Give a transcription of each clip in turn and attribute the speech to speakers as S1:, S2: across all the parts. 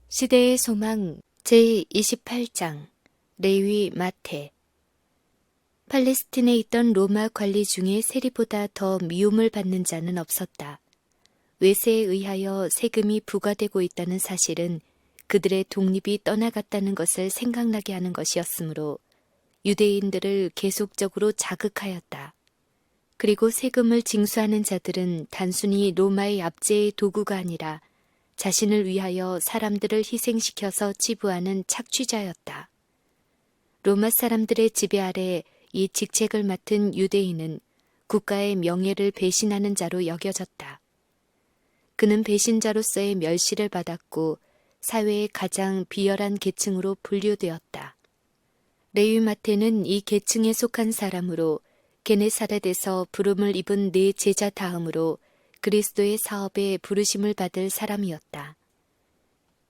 S1: 시대의 소망 제28장 레위 마태. 팔레스틴에 있던 로마 관리 중에 세리보다 더 미움을 받는 자는 없었다. 외세에 의하여 세금이 부과되고 있다는 사실은 그들의 독립이 떠나갔다는 것을 생각나게 하는 것이었으므로 유대인들을 계속적으로 자극하였다. 그리고 세금을 징수하는 자들은 단순히 로마의 압제의 도구가 아니라 자신을 위하여 사람들을 희생시켜서 치부하는 착취자였다. 로마 사람들의 지배 아래 이 직책을 맡은 유대인은 국가의 명예를 배신하는 자로 여겨졌다. 그는 배신자로서의 멸시를 받았고 사회의 가장 비열한 계층으로 분류되었다. 레위 마태는 이 계층에 속한 사람으로 게네사렛에서 부름을 입은 네 제자 다음으로 그리스도의 사업에 부르심을 받을 사람이었다.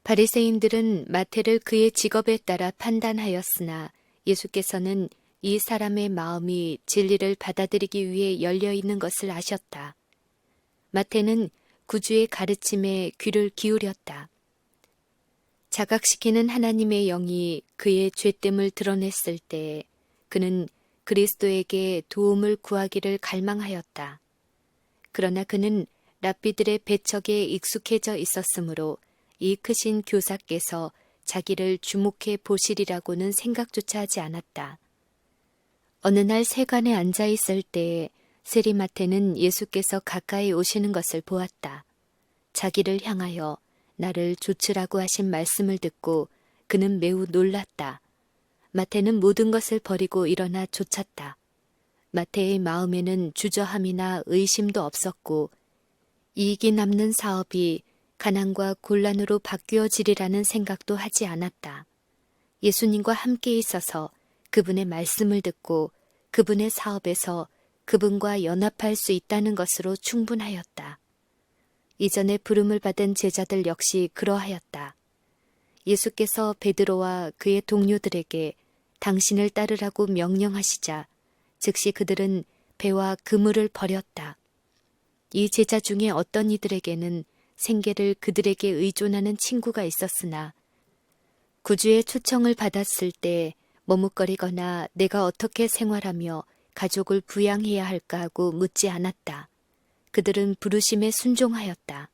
S1: 바리새인들은 마태를 그의 직업에 따라 판단하였으나 예수께서는 이 사람의 마음이 진리를 받아들이기 위해 열려 있는 것을 아셨다. 마태는 구주의 가르침에 귀를 기울였다. 자각시키는 하나님의 영이 그의 죄됨을 드러냈을 때 그는 그리스도에게 도움을 구하기를 갈망하였다. 그러나 그는 랍비들의 배척에 익숙해져 있었으므로 이 크신 교사께서 자기를 주목해 보시리라고는 생각조차 하지 않았다. 어느 날 세관에 앉아 있을 때에 세리마태는 예수께서 가까이 오시는 것을 보았다. 자기를 향하여 나를 좇으라고 하신 말씀을 듣고 그는 매우 놀랐다. 마태는 모든 것을 버리고 일어나 쫓았다. 마태의 마음에는 주저함이나 의심도 없었고 이익이 남는 사업이 가난과 곤란으로 바뀌어지리라는 생각도 하지 않았다. 예수님과 함께 있어서 그분의 말씀을 듣고 그분의 사업에서 그분과 연합할 수 있다는 것으로 충분하였다. 이전에 부름을 받은 제자들 역시 그러하였다. 예수께서 베드로와 그의 동료들에게 당신을 따르라고 명령하시자 즉시 그들은 배와 그물을 버렸다. 이 제자 중에 어떤 이들에게는 생계를 그들에게 의존하는 친구가 있었으나 구주의 초청을 받았을 때 머뭇거리거나 내가 어떻게 생활하며 가족을 부양해야 할까 하고 묻지 않았다. 그들은 부르심에 순종하였다.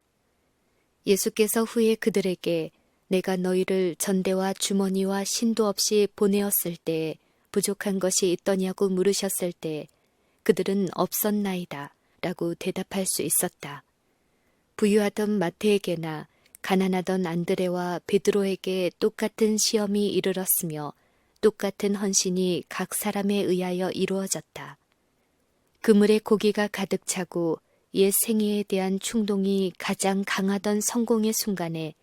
S1: 예수께서 후에 그들에게 내가 너희를 전대와 주머니와 신도 없이 보내었을 때 부족한 것이 있더냐고 물으셨을 때 그들은 없었나이다 라고 대답할 수 있었다. 부유하던 마태에게나 가난하던 안드레와 베드로에게 똑같은 시험이 이르렀으며 똑같은 헌신이 각 사람에 의하여 이루어졌다. 그물에 고기가 가득 차고 옛 생애에 대한 충동이 가장 강하던 성공의 순간에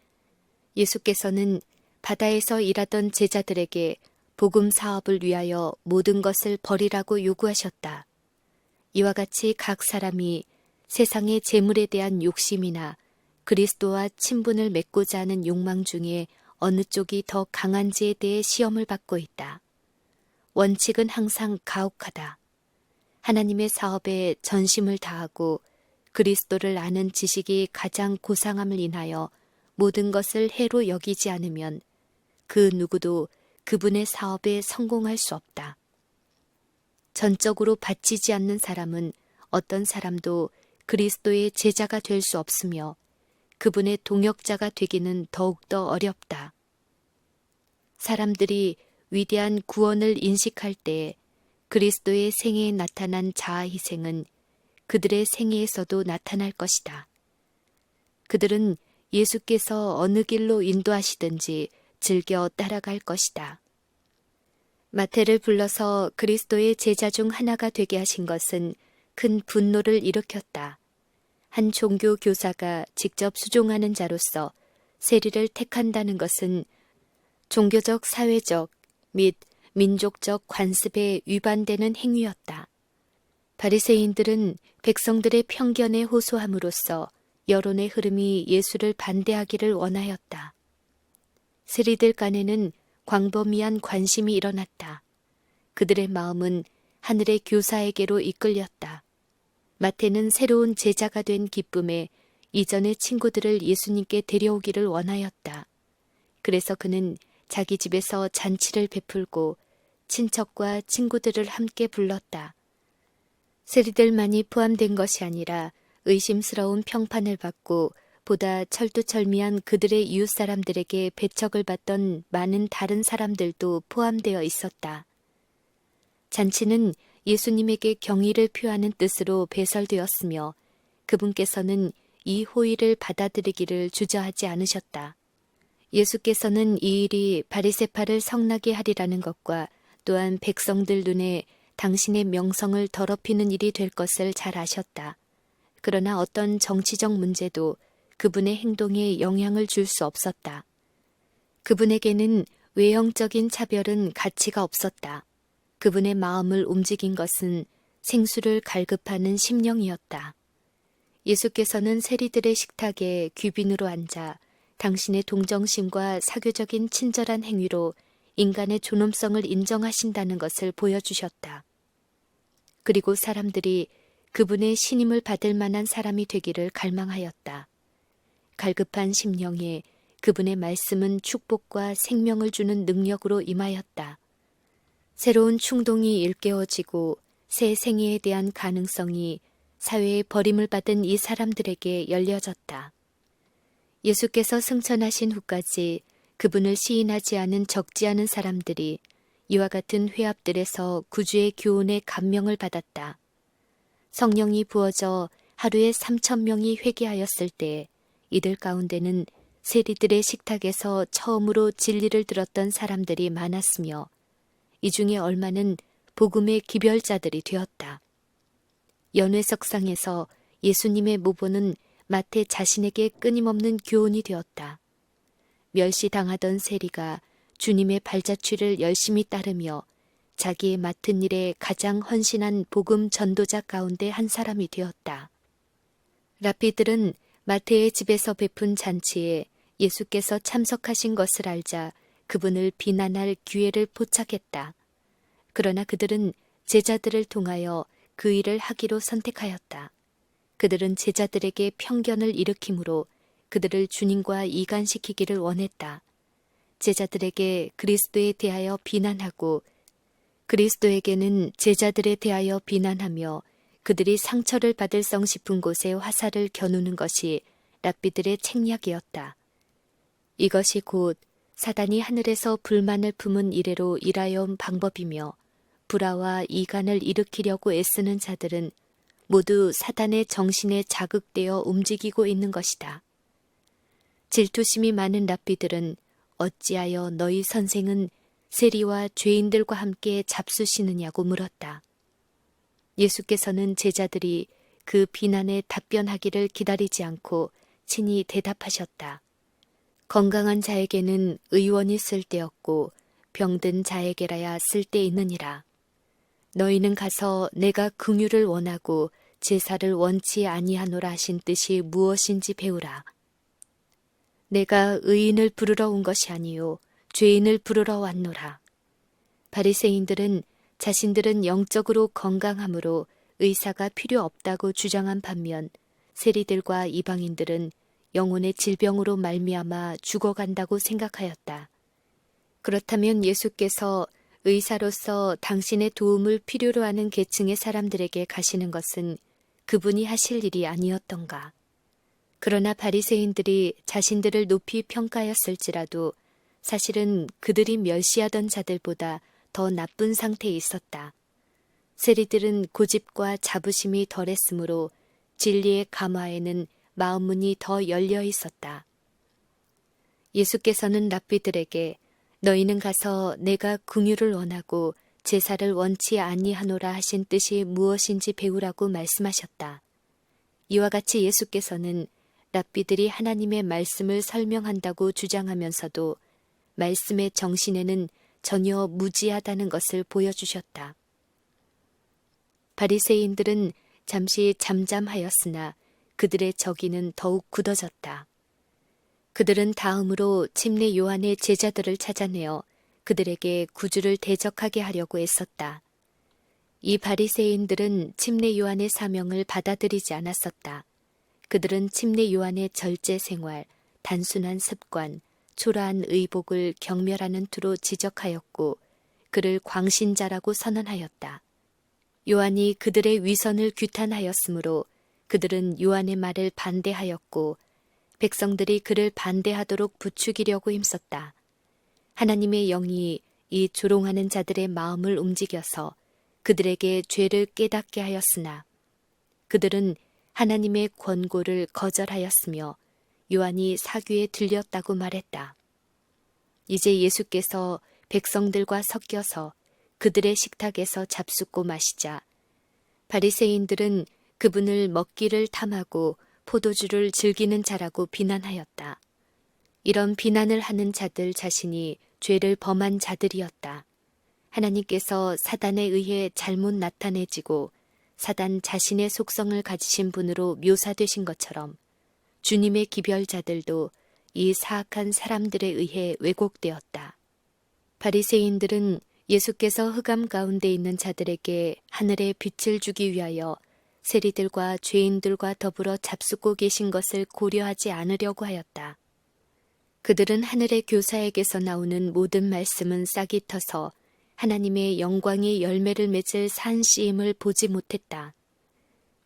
S1: 예수께서는 바다에서 일하던 제자들에게 복음 사업을 위하여 모든 것을 버리라고 요구하셨다. 이와 같이 각 사람이 세상의 재물에 대한 욕심이나 그리스도와 친분을 맺고자 하는 욕망 중에 어느 쪽이 더 강한지에 대해 시험을 받고 있다. 원칙은 항상 가혹하다. 하나님의 사업에 전심을 다하고 그리스도를 아는 지식이 가장 고상함을 인하여 모든 것을 해로 여기지 않으면 그 누구도 그분의 사업에 성공할 수 없다. 전적으로 바치지 않는 사람은 어떤 사람도 그리스도의 제자가 될 수 없으며 그분의 동역자가 되기는 더욱더 어렵다. 사람들이 위대한 구원을 인식할 때 그리스도의 생애에 나타난 자아 희생은 그들의 생애에서도 나타날 것이다. 그들은 예수께서 어느 길로 인도하시든지 즐겨 따라갈 것이다. 마태를 불러서 그리스도의 제자 중 하나가 되게 하신 것은 큰 분노를 일으켰다. 한 종교 교사가 직접 수종하는 자로서 세리를 택한다는 것은 종교적, 사회적 및 민족적 관습에 위반되는 행위였다. 바리새인들은 백성들의 편견에 호소함으로써 여론의 흐름이 예수를 반대하기를 원하였다. 세리들 간에는 광범위한 관심이 일어났다. 그들의 마음은 하늘의 교사에게로 이끌렸다. 마태는 새로운 제자가 된 기쁨에 이전의 친구들을 예수님께 데려오기를 원하였다. 그래서 그는 자기 집에서 잔치를 베풀고 친척과 친구들을 함께 불렀다. 세리들만이 포함된 것이 아니라 의심스러운 평판을 받고 보다 철두철미한 그들의 이웃 사람들에게 배척을 받던 많은 다른 사람들도 포함되어 있었다. 잔치는 예수님에게 경의를 표하는 뜻으로 배설되었으며 그분께서는 이 호의를 받아들이기를 주저하지 않으셨다. 예수께서는 이 일이 바리새파를 성나게 하리라는 것과 또한 백성들 눈에 당신의 명성을 더럽히는 일이 될 것을 잘 아셨다. 그러나 어떤 정치적 문제도 그분의 행동에 영향을 줄 수 없었다. 그분에게는 외형적인 차별은 가치가 없었다. 그분의 마음을 움직인 것은 생수를 갈급하는 심령이었다. 예수께서는 세리들의 식탁에 귀빈으로 앉아 당신의 동정심과 사교적인 친절한 행위로 인간의 존엄성을 인정하신다는 것을 보여주셨다. 그리고 사람들이 그분의 신임을 받을 만한 사람이 되기를 갈망하였다. 갈급한 심령에 그분의 말씀은 축복과 생명을 주는 능력으로 임하였다. 새로운 충동이 일깨워지고 새 생애에 대한 가능성이 사회의 버림을 받은 이 사람들에게 열려졌다. 예수께서 승천하신 후까지 그분을 시인하지 않은 적지 않은 사람들이 이와 같은 회합들에서 구주의 교훈에 감명을 받았다. 성령이 부어져 하루에 3,000명이 회개하였을 때 이들 가운데는 세리들의 식탁에서 처음으로 진리를 들었던 사람들이 많았으며 이 중에 얼마는 복음의 기별자들이 되었다. 연회석상에서 예수님의 모보는 마태 자신에게 끊임없는 교훈이 되었다. 멸시당하던 세리가 주님의 발자취를 열심히 따르며 자기의 맡은 일에 가장 헌신한 복음 전도자 가운데 한 사람이 되었다. 랍비들은 마태의 집에서 베푼 잔치에 예수께서 참석하신 것을 알자 그분을 비난할 기회를 포착했다. 그러나 그들은 제자들을 통하여 그 일을 하기로 선택하였다. 그들은 제자들에게 편견을 일으키므로 그들을 주님과 이간시키기를 원했다. 제자들에게 그리스도에 대하여 비난하고 그리스도에게는 제자들에 대하여 비난하며 그들이 상처를 받을성 싶은 곳에 화살을 겨누는 것이 랍비들의 책략이었다. 이것이 곧 사단이 하늘에서 불만을 품은 이래로 일하여 온 방법이며 불화와 이간을 일으키려고 애쓰는 자들은 모두 사단의 정신에 자극되어 움직이고 있는 것이다. 질투심이 많은 랍비들은 어찌하여 너희 선생은 세리와 죄인들과 함께 잡수시느냐고 물었다. 예수께서는 제자들이 그 비난에 답변하기를 기다리지 않고 친히 대답하셨다. 건강한 자에게는 의원이 쓸데없고 병든 자에게라야 쓸데있느니라. 너희는 가서 내가 긍휼을 원하고 제사를 원치 아니하노라 하신 뜻이 무엇인지 배우라. 내가 의인을 부르러 온 것이 아니요 죄인을 부르러 왔노라. 바리새인들은 자신들은 영적으로 건강하므로 의사가 필요 없다고 주장한 반면 세리들과 이방인들은 영혼의 질병으로 말미암아 죽어간다고 생각하였다. 그렇다면 예수께서 의사로서 당신의 도움을 필요로 하는 계층의 사람들에게 가시는 것은 그분이 하실 일이 아니었던가. 그러나 바리새인들이 자신들을 높이 평가하였을지라도 사실은 그들이 멸시하던 자들보다 더 나쁜 상태에 있었다. 세리들은 고집과 자부심이 덜했으므로 진리의 감화에는 마음문이 더 열려 있었다. 예수께서는 랍비들에게 너희는 가서 내가 긍휼을 원하고 제사를 원치 아니하노라 하신 뜻이 무엇인지 배우라고 말씀하셨다. 이와 같이 예수께서는 랍비들이 하나님의 말씀을 설명한다고 주장하면서도 말씀의 정신에는 전혀 무지하다는 것을 보여주셨다. 바리새인들은 잠시 잠잠하였으나 그들의 저기는 더욱 굳어졌다. 그들은 다음으로 침례 요한의 제자들을 찾아내어 그들에게 구주를 대적하게 하려고 애썼다. 이 바리새인들은 침례 요한의 사명을 받아들이지 않았었다. 그들은 침례 요한의 절제 생활, 단순한 습관, 초라한 의복을 경멸하는 투로 지적하였고 그를 광신자라고 선언하였다. 요한이 그들의 위선을 규탄하였으므로 그들은 요한의 말을 반대하였고 백성들이 그를 반대하도록 부추기려고 힘썼다. 하나님의 영이 이 조롱하는 자들의 마음을 움직여서 그들에게 죄를 깨닫게 하였으나 그들은 하나님의 권고를 거절하였으며 요한이 사귀에 들렸다고 말했다. 이제 예수께서 백성들과 섞여서 그들의 식탁에서 잡숫고 마시자 바리새인들은 그분을 먹기를 탐하고 포도주를 즐기는 자라고 비난하였다. 이런 비난을 하는 자들 자신이 죄를 범한 자들이었다. 하나님께서 사단에 의해 잘못 나타내지고 사단 자신의 속성을 가지신 분으로 묘사되신 것처럼 주님의 기별자들도 이 사악한 사람들에 의해 왜곡되었다. 바리새인들은 예수께서 흑암 가운데 있는 자들에게 하늘의 빛을 주기 위하여 세리들과 죄인들과 더불어 잡숫고 계신 것을 고려하지 않으려고 하였다. 그들은 하늘의 교사에게서 나오는 모든 말씀은 싹이 터서 하나님의 영광의 열매를 맺을 산 씨임을 보지 못했다.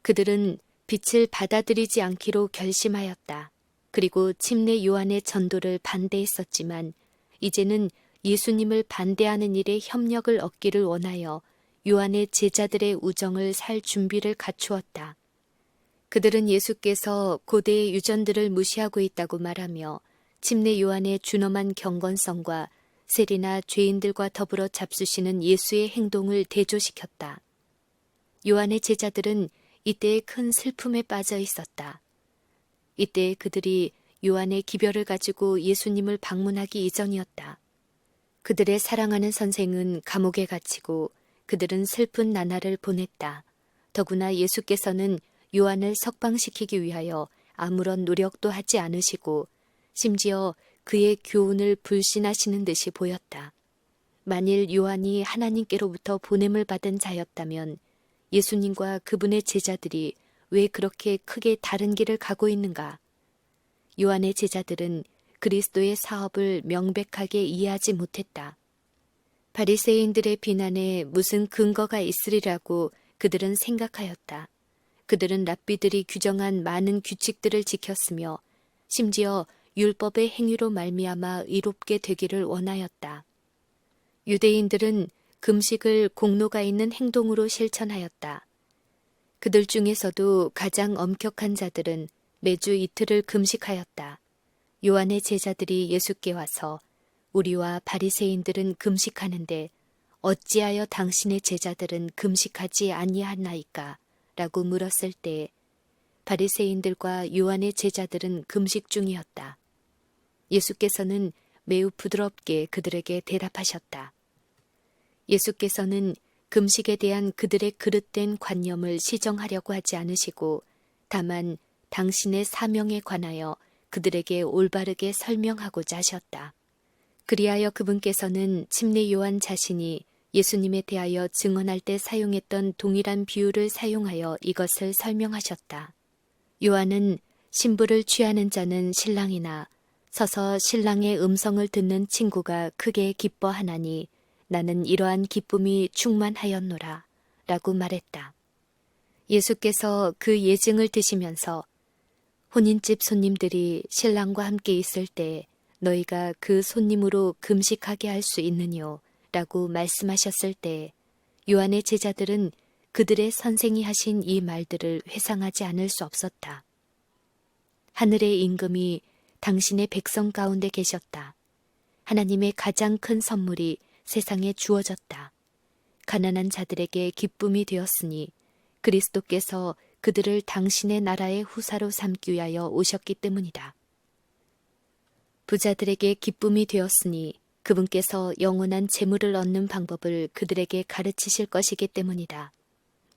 S1: 그들은 빛을 받아들이지 않기로 결심하였다. 그리고 침례 요한의 전도를 반대했었지만 이제는 예수님을 반대하는 일에 협력을 얻기를 원하여 요한의 제자들의 우정을 살 준비를 갖추었다. 그들은 예수께서 고대의 유전들을 무시하고 있다고 말하며 침례 요한의 준엄한 경건성과 세리나 죄인들과 더불어 잡수시는 예수의 행동을 대조시켰다. 요한의 제자들은 이때에 큰 슬픔에 빠져 있었다. 이때 그들이 요한의 기별을 가지고 예수님을 방문하기 이전이었다. 그들의 사랑하는 선생은 감옥에 갇히고 그들은 슬픈 나날을 보냈다. 더구나 예수께서는 요한을 석방시키기 위하여 아무런 노력도 하지 않으시고 심지어 그의 교훈을 불신하시는 듯이 보였다. 만일 요한이 하나님께로부터 보냄을 받은 자였다면 예수님과 그분의 제자들이 왜 그렇게 크게 다른 길을 가고 있는가? 요한의 제자들은 그리스도의 사업을 명백하게 이해하지 못했다. 바리새인들의 비난에 무슨 근거가 있으리라고 그들은 생각하였다. 그들은 랍비들이 규정한 많은 규칙들을 지켰으며 심지어 율법의 행위로 말미암아 의롭게 되기를 원하였다. 유대인들은 금식을 공로가 있는 행동으로 실천하였다. 그들 중에서도 가장 엄격한 자들은 매주 이틀을 금식하였다. 요한의 제자들이 예수께 와서 우리와 바리새인들은 금식하는데 어찌하여 당신의 제자들은 금식하지 아니하나이까? 라고 물었을 때 바리새인들과 요한의 제자들은 금식 중이었다. 예수께서는 매우 부드럽게 그들에게 대답하셨다. 예수께서는 금식에 대한 그들의 그릇된 관념을 시정하려고 하지 않으시고 다만 당신의 사명에 관하여 그들에게 올바르게 설명하고자 하셨다. 그리하여 그분께서는 침례 요한 자신이 예수님에 대하여 증언할 때 사용했던 동일한 비유를 사용하여 이것을 설명하셨다. 요한은 신부를 취하는 자는 신랑이나 서서 신랑의 음성을 듣는 친구가 크게 기뻐하나니 나는 이러한 기쁨이 충만하였노라 라고 말했다. 예수께서 그 예증을 드시면서 혼인집 손님들이 신랑과 함께 있을 때 너희가 그 손님으로 금식하게 할 수 있느뇨 라고 말씀하셨을 때 요한의 제자들은 그들의 선생이 하신 이 말들을 회상하지 않을 수 없었다. 하늘의 임금이 당신의 백성 가운데 계셨다. 하나님의 가장 큰 선물이 세상에 주어졌다. 가난한 자들에게 기쁨이 되었으니 그리스도께서 그들을 당신의 나라의 후사로 삼기 위하여 오셨기 때문이다. 부자들에게 기쁨이 되었으니 그분께서 영원한 재물을 얻는 방법을 그들에게 가르치실 것이기 때문이다.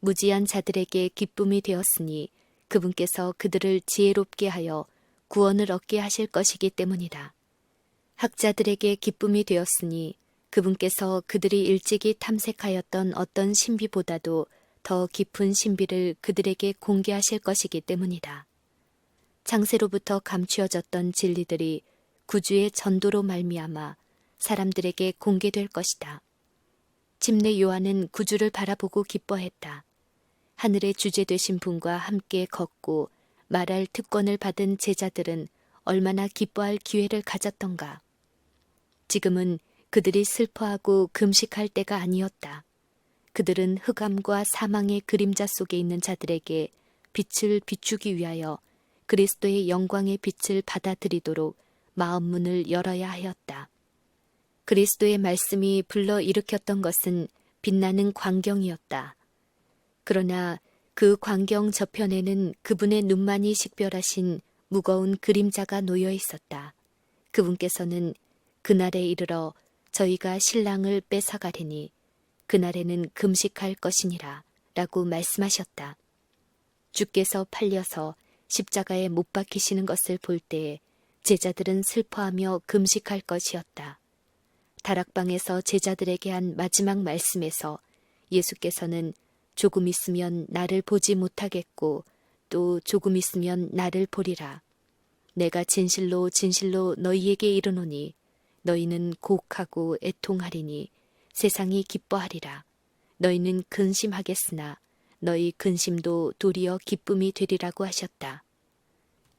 S1: 무지한 자들에게 기쁨이 되었으니 그분께서 그들을 지혜롭게 하여 구원을 얻게 하실 것이기 때문이다. 학자들에게 기쁨이 되었으니 그분께서 그들이 일찍이 탐색하였던 어떤 신비보다도 더 깊은 신비를 그들에게 공개하실 것이기 때문이다. 창세로부터 감추어졌던 진리들이 구주의 전도로 말미암아 사람들에게 공개될 것이다. 침례 요한은 구주를 바라보고 기뻐했다. 하늘의 주제 되신 분과 함께 걷고 말할 특권을 받은 제자들은 얼마나 기뻐할 기회를 가졌던가. 지금은 그들이 슬퍼하고 금식할 때가 아니었다. 그들은 흑암과 사망의 그림자 속에 있는 자들에게 빛을 비추기 위하여 그리스도의 영광의 빛을 받아들이도록 마음 문을 열어야 하였다. 그리스도의 말씀이 불러일으켰던 것은 빛나는 광경이었다. 그러나 그 광경 저편에는 그분의 눈만이 식별하신 무거운 그림자가 놓여 있었다. 그분께서는 그날에 이르러 저희가 신랑을 뺏어가리니 그날에는 금식할 것이니라 라고 말씀하셨다. 주께서 팔려서 십자가에 못 박히시는 것을 볼 때에 제자들은 슬퍼하며 금식할 것이었다. 다락방에서 제자들에게 한 마지막 말씀에서 예수께서는 조금 있으면 나를 보지 못하겠고 또 조금 있으면 나를 보리라. 내가 진실로 진실로 너희에게 이르노니 너희는 곡하고 애통하리니 세상이 기뻐하리라. 너희는 근심하겠으나 너희 근심도 도리어 기쁨이 되리라고 하셨다.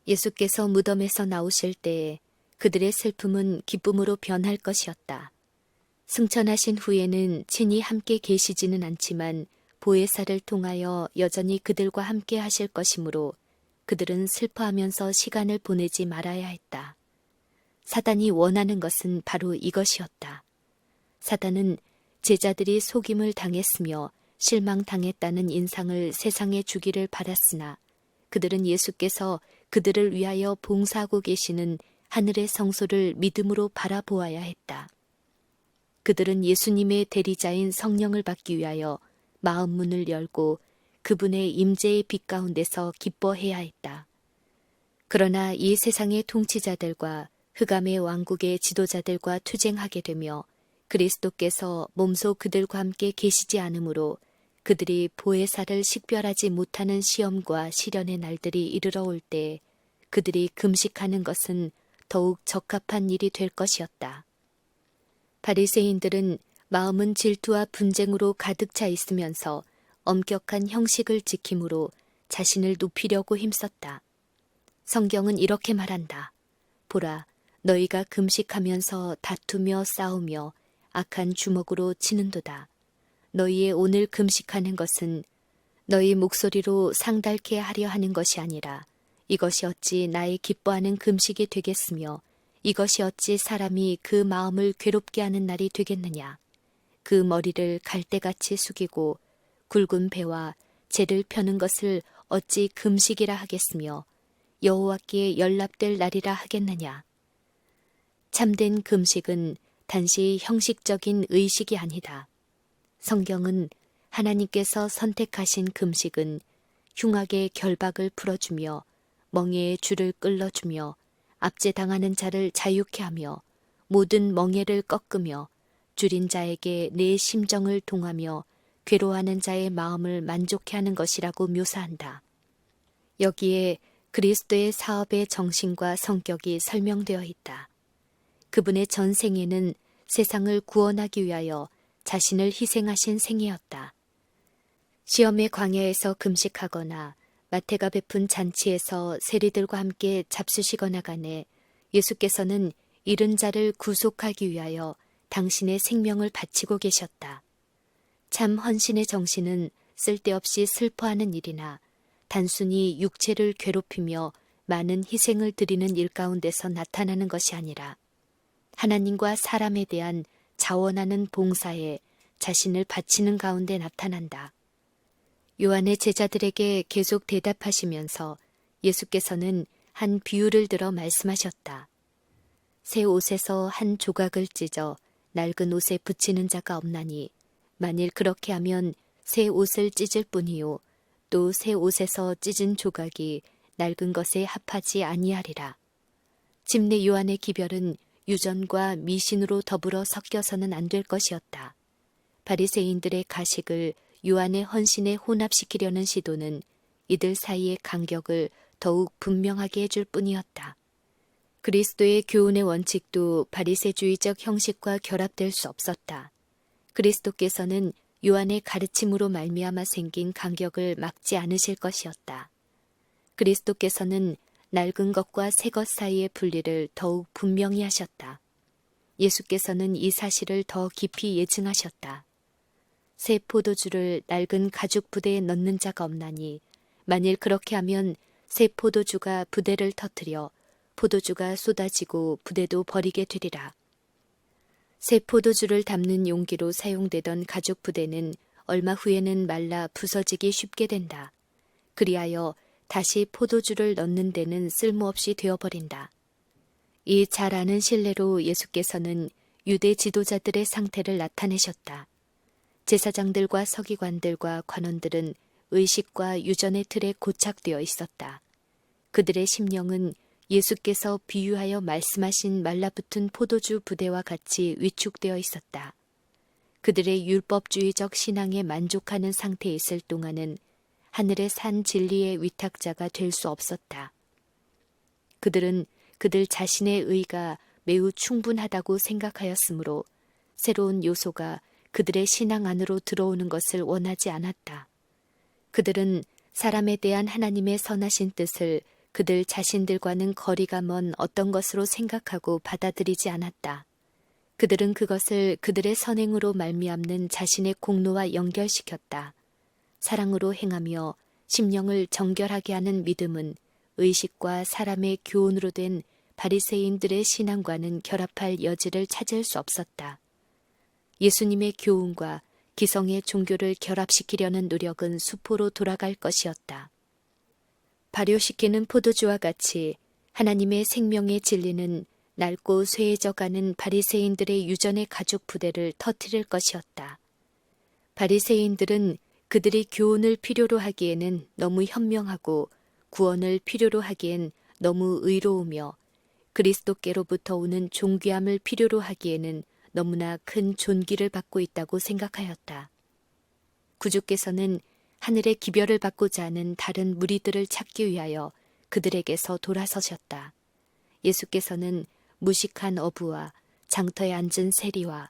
S1: 예수께서 무덤에서 나오실 때에 그들의 슬픔은 기쁨으로 변할 것이었다. 승천하신 후에는 친히 함께 계시지는 않지만 보혜사를 통하여 여전히 그들과 함께 하실 것이므로 그들은 슬퍼하면서 시간을 보내지 말아야 했다. 사단이 원하는 것은 바로 이것이었다. 사단은 제자들이 속임을 당했으며 실망당했다는 인상을 세상에 주기를 바랐으나 그들은 예수께서 그들을 위하여 봉사하고 계시는 하늘의 성소를 믿음으로 바라보아야 했다. 그들은 예수님의 대리자인 성령을 받기 위하여 마음 문을 열고 그분의 임재의 빛 가운데서 기뻐해야 했다. 그러나 이 세상의 통치자들과 흑암의 왕국의 지도자들과 투쟁하게 되며 그리스도께서 몸소 그들과 함께 계시지 않으므로 그들이 보혜사를 식별하지 못하는 시험과 시련의 날들이 이르러 올 때 그들이 금식하는 것은 더욱 적합한 일이 될 것이었다. 바리새인들은 마음은 질투와 분쟁으로 가득 차 있으면서 엄격한 형식을 지킴으로 자신을 높이려고 힘썼다. 성경은 이렇게 말한다. 보라, 너희가 금식하면서 다투며 싸우며 악한 주먹으로 치는도다. 너희의 오늘 금식하는 것은 너희 목소리로 상달케 하려 하는 것이 아니라 이것이 어찌 나의 기뻐하는 금식이 되겠으며 이것이 어찌 사람이 그 마음을 괴롭게 하는 날이 되겠느냐. 그 머리를 갈대같이 숙이고 굵은 배와 재를 펴는 것을 어찌 금식이라 하겠으며 여호와께 연락될 날이라 하겠느냐. 참된 금식은 단지 형식적인 의식이 아니다. 성경은 하나님께서 선택하신 금식은 흉악의 결박을 풀어주며 멍에의 줄을 끌어주며 압제당하는 자를 자유케 하며 모든 멍에를 꺾으며 줄인 자에게 내 심정을 동하며 괴로워하는 자의 마음을 만족케 하는 것이라고 묘사한다. 여기에 그리스도의 사업의 정신과 성격이 설명되어 있다. 그분의 전생에는 세상을 구원하기 위하여 자신을 희생하신 생애였다. 시험의 광야에서 금식하거나 마태가 베푼 잔치에서 세리들과 함께 잡수시거나 간에 예수께서는 잃은 자를 구속하기 위하여 당신의 생명을 바치고 계셨다. 참 헌신의 정신은 쓸데없이 슬퍼하는 일이나 단순히 육체를 괴롭히며 많은 희생을 드리는 일 가운데서 나타나는 것이 아니라 하나님과 사람에 대한 자원하는 봉사에 자신을 바치는 가운데 나타난다. 요한의 제자들에게 계속 대답하시면서 예수께서는 한 비유를 들어 말씀하셨다. 새 옷에서 한 조각을 찢어 낡은 옷에 붙이는 자가 없나니 만일 그렇게 하면 새 옷을 찢을 뿐이요 또 새 옷에서 찢은 조각이 낡은 것에 합하지 아니하리라. 침례 요한의 기별은 유전과 미신으로 더불어 섞여서는 안 될 것이었다. 바리새인들의 가식을 요한의 헌신에 혼합시키려는 시도는 이들 사이의 간격을 더욱 분명하게 해줄 뿐이었다. 그리스도의 교훈의 원칙도 바리새주의적 형식과 결합될 수 없었다. 그리스도께서는 요한의 가르침으로 말미암아 생긴 간격을 막지 않으실 것이었다. 그리스도께서는 낡은 것과 새 것 사이의 분리를 더욱 분명히 하셨다. 예수께서는 이 사실을 더 깊이 예증하셨다. 새 포도주를 낡은 가죽 부대에 넣는 자가 없나니 만일 그렇게 하면 새 포도주가 부대를 터뜨려 포도주가 쏟아지고 부대도 버리게 되리라. 새 포도주를 담는 용기로 사용되던 가죽 부대는 얼마 후에는 말라 부서지기 쉽게 된다. 그리하여 다시 포도주를 넣는 데는 쓸모없이 되어버린다. 이 잘 아는 신뢰로 예수께서는 유대 지도자들의 상태를 나타내셨다. 제사장들과 서기관들과 관원들은 의식과 유전의 틀에 고착되어 있었다. 그들의 심령은 예수께서 비유하여 말씀하신 말라붙은 포도주 부대와 같이 위축되어 있었다. 그들의 율법주의적 신앙에 만족하는 상태에 있을 동안은 하늘의 산 진리의 위탁자가 될 수 없었다. 그들은 그들 자신의 의가 매우 충분하다고 생각하였으므로 새로운 요소가 그들의 신앙 안으로 들어오는 것을 원하지 않았다. 그들은 사람에 대한 하나님의 선하신 뜻을 그들 자신들과는 거리가 먼 어떤 것으로 생각하고 받아들이지 않았다. 그들은 그것을 그들의 선행으로 말미암는 자신의 공로와 연결시켰다. 사랑으로 행하며 심령을 정결하게 하는 믿음은 의식과 사람의 교훈으로 된 바리새인들의 신앙과는 결합할 여지를 찾을 수 없었다. 예수님의 교훈과 기성의 종교를 결합시키려는 노력은 수포로 돌아갈 것이었다. 발효시키는 포도주와 같이 하나님의 생명의 진리는 낡고 쇠해져가는 바리새인들의 유전의 가죽 부대를 터뜨릴 것이었다. 바리새인들은 그들이 교훈을 필요로 하기에는 너무 현명하고 구원을 필요로 하기엔 너무 의로우며 그리스도께로부터 오는 존귀함을 필요로 하기에는 너무나 큰 존귀를 받고 있다고 생각하였다. 구주께서는 하늘의 기별을 받고자 하는 다른 무리들을 찾기 위하여 그들에게서 돌아서셨다. 예수께서는 무식한 어부와 장터에 앉은 세리와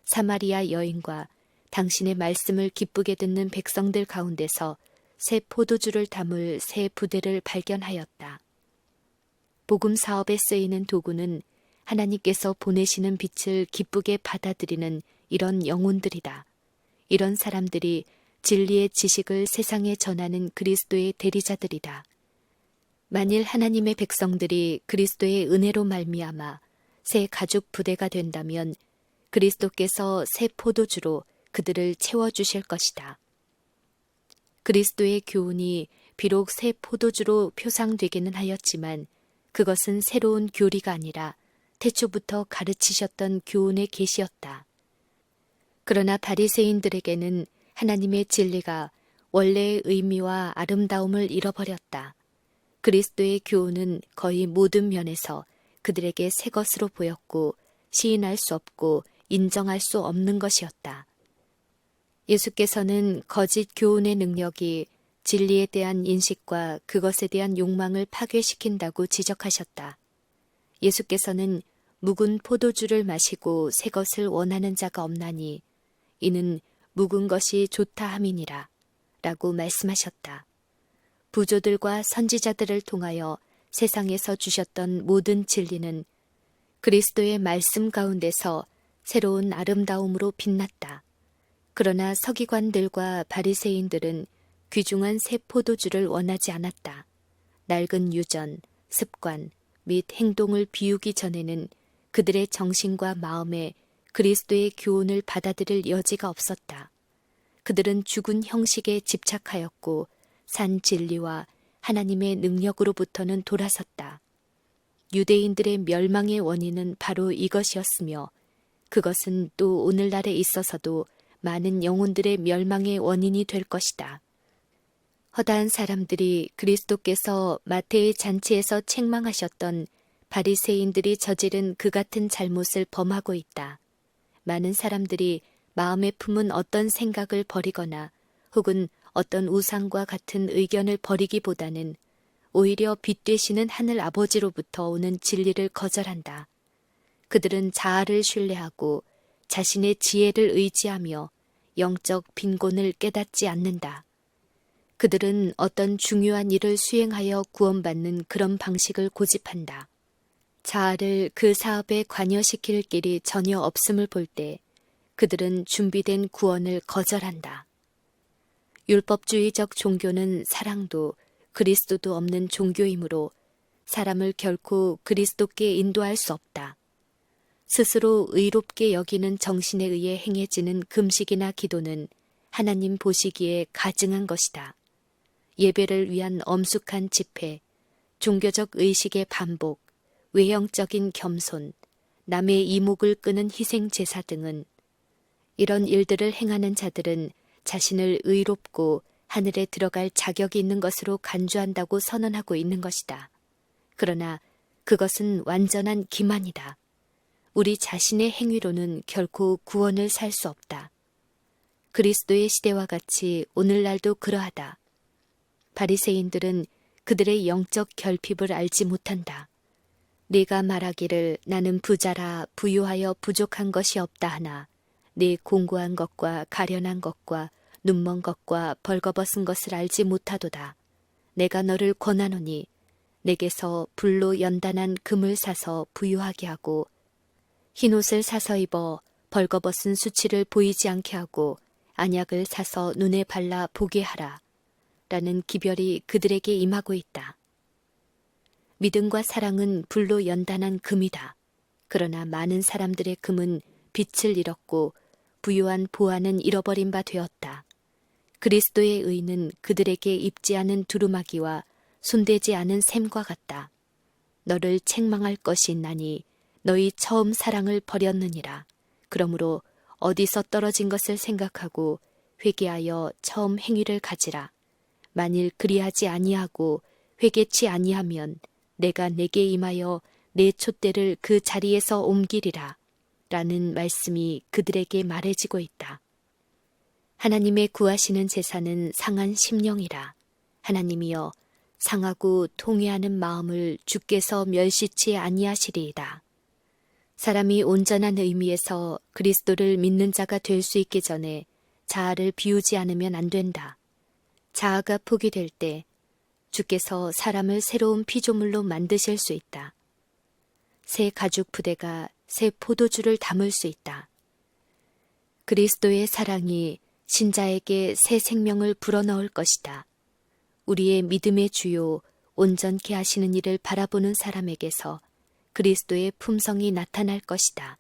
S1: 사마리아 여인과 당신의 말씀을 기쁘게 듣는 백성들 가운데서 새 포도주를 담을 새 부대를 발견하였다. 복음 사업에 쓰이는 도구는 하나님께서 보내시는 빛을 기쁘게 받아들이는 이런 영혼들이다. 이런 사람들이 진리의 지식을 세상에 전하는 그리스도의 대리자들이다. 만일 하나님의 백성들이 그리스도의 은혜로 말미암아 새 가죽 부대가 된다면 그리스도께서 새 포도주로 그들을 채워주실 것이다. 그리스도의 교훈이 비록 새 포도주로 표상되기는 하였지만 그것은 새로운 교리가 아니라 태초부터 가르치셨던 교훈의 계시였다. 그러나 바리새인들에게는 하나님의 진리가 원래의 의미와 아름다움을 잃어버렸다. 그리스도의 교훈은 거의 모든 면에서 그들에게 새 것으로 보였고 시인할 수 없고 인정할 수 없는 것이었다. 예수께서는 거짓 교훈의 능력이 진리에 대한 인식과 그것에 대한 욕망을 파괴시킨다고 지적하셨다. 예수께서는 묵은 포도주를 마시고 새 것을 원하는 자가 없나니 이는 묵은 것이 좋다 함이니라 라고 말씀하셨다. 부조들과 선지자들을 통하여 세상에서 주셨던 모든 진리는 그리스도의 말씀 가운데서 새로운 아름다움으로 빛났다. 그러나 서기관들과 바리새인들은 귀중한 새 포도주를 원하지 않았다. 낡은 유전, 습관 및 행동을 비우기 전에는 그들의 정신과 마음에 그리스도의 교훈을 받아들일 여지가 없었다. 그들은 죽은 형식에 집착하였고 산 진리와 하나님의 능력으로부터는 돌아섰다. 유대인들의 멸망의 원인은 바로 이것이었으며 그것은 또 오늘날에 있어서도 많은 영혼들의 멸망의 원인이 될 것이다. 허다한 사람들이 그리스도께서 마태의 잔치에서 책망하셨던 바리새인들이 저지른 그 같은 잘못을 범하고 있다. 많은 사람들이 마음에 품은 어떤 생각을 버리거나 혹은 어떤 우상과 같은 의견을 버리기보다는 오히려 빛 되시는 하늘 아버지로부터 오는 진리를 거절한다. 그들은 자아를 신뢰하고 자신의 지혜를 의지하며 영적 빈곤을 깨닫지 않는다. 그들은 어떤 중요한 일을 수행하여 구원받는 그런 방식을 고집한다. 자아를 그 사업에 관여시킬 길이 전혀 없음을 볼 때 그들은 준비된 구원을 거절한다. 율법주의적 종교는 사랑도 그리스도도 없는 종교이므로 사람을 결코 그리스도께 인도할 수 없다. 스스로 의롭게 여기는 정신에 의해 행해지는 금식이나 기도는 하나님 보시기에 가증한 것이다. 예배를 위한 엄숙한 집회, 종교적 의식의 반복, 외형적인 겸손, 남의 이목을 끄는 희생 제사 등은 이런 일들을 행하는 자들은 자신을 의롭고 하늘에 들어갈 자격이 있는 것으로 간주한다고 선언하고 있는 것이다. 그러나 그것은 완전한 기만이다. 우리 자신의 행위로는 결코 구원을 살 수 없다. 그리스도의 시대와 같이 오늘날도 그러하다. 바리새인들은 그들의 영적 결핍을 알지 못한다. 네가 말하기를 나는 부자라 부유하여 부족한 것이 없다 하나 네 공고한 것과 가련한 것과 눈먼 것과 벌거벗은 것을 알지 못하도다. 내가 너를 권하노니 내게서 불로 연단한 금을 사서 부유하게 하고 흰옷을 사서 입어 벌거벗은 수치를 보이지 않게 하고 안약을 사서 눈에 발라 보게 하라. 라는 기별이 그들에게 임하고 있다. 믿음과 사랑은 불로 연단한 금이다. 그러나 많은 사람들의 금은 빛을 잃었고 부유한 보화는 잃어버린 바 되었다. 그리스도의 의는 그들에게 입지 않은 두루마기와 손대지 않은 샘과 같다. 너를 책망할 것이 있나니 너희 처음 사랑을 버렸느니라. 그러므로 어디서 떨어진 것을 생각하고 회개하여 처음 행위를 가지라. 만일 그리하지 아니하고 회개치 아니하면 내가 내게 임하여 내 촛대를 그 자리에서 옮기리라. 라는 말씀이 그들에게 말해지고 있다. 하나님의 구하시는 제사는 상한 심령이라. 하나님이여 상하고 통회하는 마음을 주께서 멸시치 아니하시리이다. 사람이 온전한 의미에서 그리스도를 믿는 자가 될 수 있기 전에 자아를 비우지 않으면 안 된다. 자아가 포기될 때 주께서 사람을 새로운 피조물로 만드실 수 있다. 새 가죽 부대가 새 포도주를 담을 수 있다. 그리스도의 사랑이 신자에게 새 생명을 불어넣을 것이다. 우리의 믿음의 주요 온전케 하시는 이를 바라보는 사람에게서 그리스도의 품성이 나타날 것이다.